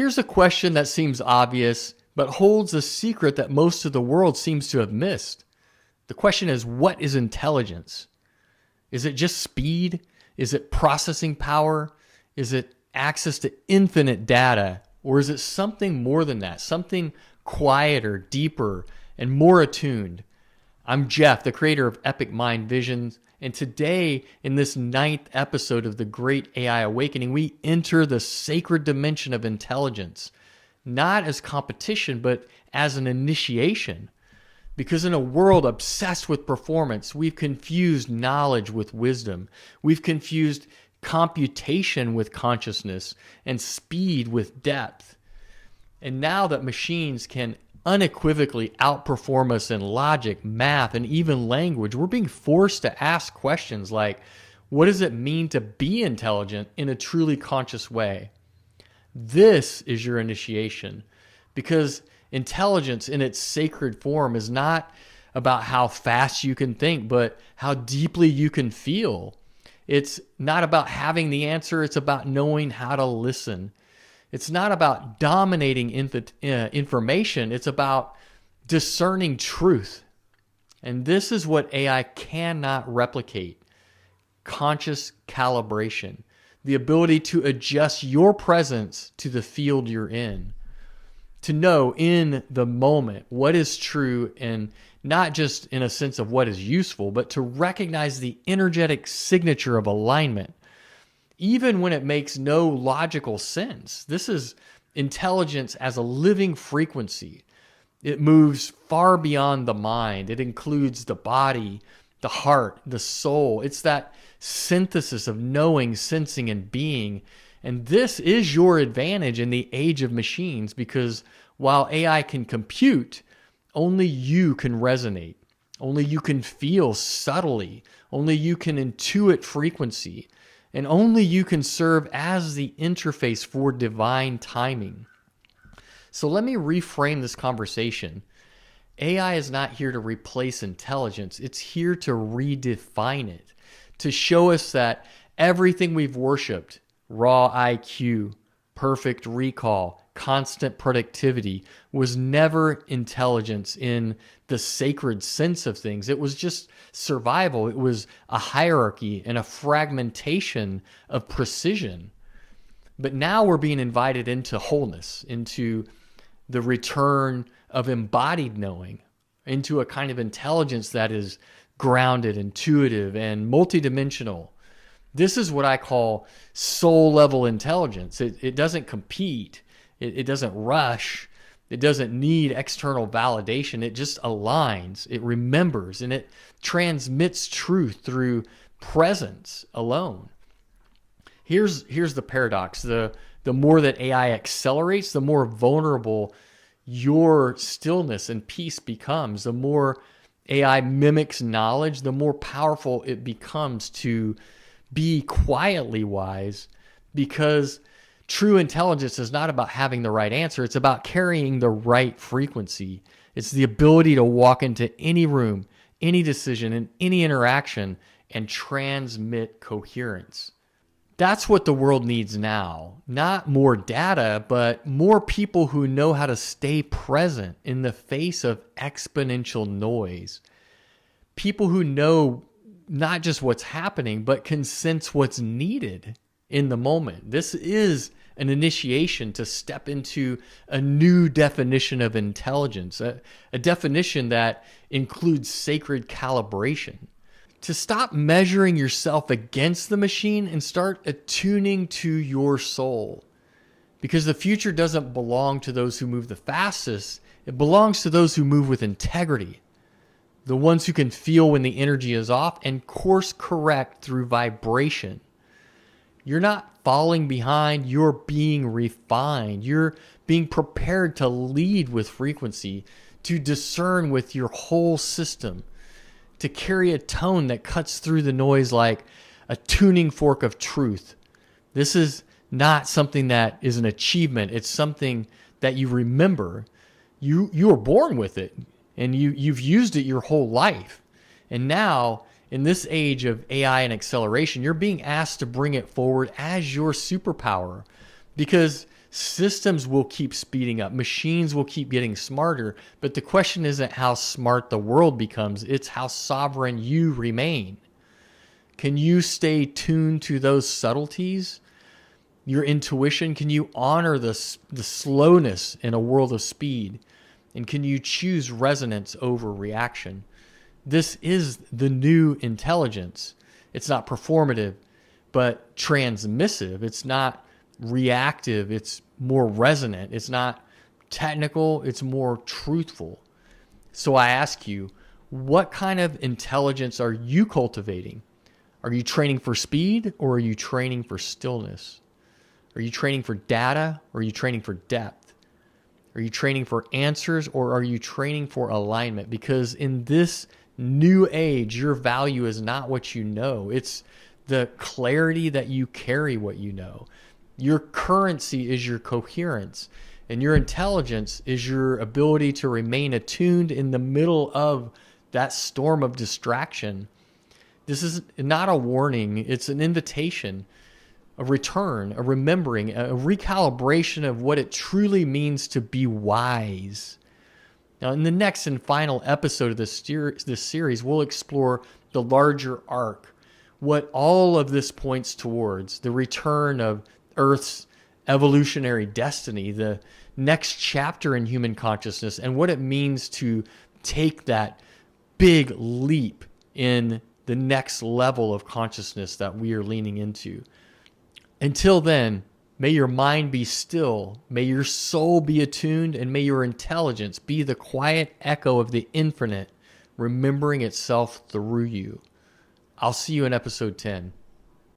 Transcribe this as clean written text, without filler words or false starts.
Here's a question that seems obvious, but holds a secret that most of the world seems to have missed. The question is, what is intelligence? Is it just speed? Is it processing power? Is it access to infinite data? Or is it something more than that? Something quieter, deeper, and more attuned? I'm Jeff, the creator of Epic Mind Visions, and today, in this 9th episode of the Great AI Awakening, we enter the sacred dimension of intelligence, not as competition, but as an initiation. Because in a world obsessed with performance, we've confused knowledge with wisdom. We've confused computation with consciousness and speed with depth. And now that machines can unequivocally outperform us in logic, math, and even language, we're being forced to ask questions like, what does it mean to be intelligent in a truly conscious way? This is your initiation, because intelligence in its sacred form is not about how fast you can think, but how deeply you can feel. It's not about having the answer, it's about knowing how to listen. It's not about dominating information, it's about discerning truth. And this is what AI cannot replicate: conscious calibration, the ability to adjust your presence to the field you're in, to know in the moment what is true, and not just in a sense of what is useful, but to recognize the energetic signature of alignment, even when it makes no logical sense. This is intelligence as a living frequency. It moves far beyond the mind. It includes the body, the heart, the soul. It's that synthesis of knowing, sensing, and being. And this is your advantage in the age of machines, because while AI can compute, only you can resonate. Only you can feel subtly. Only you can intuit frequency. And only you can serve as the interface for divine timing. So let me reframe this conversation. AI is not here to replace intelligence. It's here to redefine it, to show us that everything we've worshipped, raw IQ, perfect recall, constant productivity, was never intelligence in the sacred sense of things. It was just survival. It was a hierarchy and a fragmentation of precision. But now we're being invited into wholeness, into the return of embodied knowing, into a kind of intelligence that is grounded, intuitive, and multidimensional. This is what I call soul level intelligence. It doesn't compete. It doesn't rush. It doesn't need external validation. It just aligns. It remembers, and it transmits truth through presence alone. Here's the paradox. The more that AI accelerates, the more vulnerable your stillness and peace becomes. The more AI mimics knowledge, the more powerful it becomes to be quietly wise, because true intelligence is not about having the right answer. It's about carrying the right frequency. It's the ability to walk into any room, any decision, and any interaction and transmit coherence. That's what the world needs now. Not more data, but more people who know how to stay present in the face of exponential noise. People who know not just what's happening, but can sense what's needed in the moment. This is an initiation to step into a new definition of intelligence, a definition that includes sacred calibration. To stop measuring yourself against the machine and start attuning to your soul. Because the future doesn't belong to those who move the fastest, it belongs to those who move with integrity. The ones who can feel when the energy is off and course correct through vibration. You're not falling behind, you're being refined. You're being prepared to lead with frequency, to discern with your whole system, to carry a tone that cuts through the noise like a tuning fork of truth. This is not something that is an achievement. It's something that you remember. You were born with it, and you've used it your whole life. And now, in this age of AI and acceleration, you're being asked to bring it forward as your superpower, because Systems will keep speeding up. Machines will keep getting smarter. But the question isn't how smart the world becomes. It's how sovereign you remain. Can you stay tuned to those subtleties? Your intuition? Can you honor the slowness in a world of speed? And can you choose resonance over reaction? This is the new intelligence. It's not performative, but transmissive. It's not reactive. It's more resonant. It's not technical. It's more truthful. So I ask you, what kind of intelligence are you cultivating? Are you training for speed, or are you training for stillness? Are you training for data, or are you training for depth? Are you training for answers, or are you training for alignment? Because in this new age, your value is not what you know. It's the clarity that you carry what you know. Your currency is your coherence, and your intelligence is your ability to remain attuned in the middle of that storm of distraction. This is not a warning. It's an invitation, a return, a remembering, a recalibration of what it truly means to be wise. Now, in the next and final episode of this series, we'll explore the larger arc, what all of this points towards, the return of Earth's evolutionary destiny, the next chapter in human consciousness, and what it means to take that big leap in the next level of consciousness that we are leaning into. Until then, may your mind be still, may your soul be attuned, and may your intelligence be the quiet echo of the infinite, remembering itself through you. I'll see you in episode 10.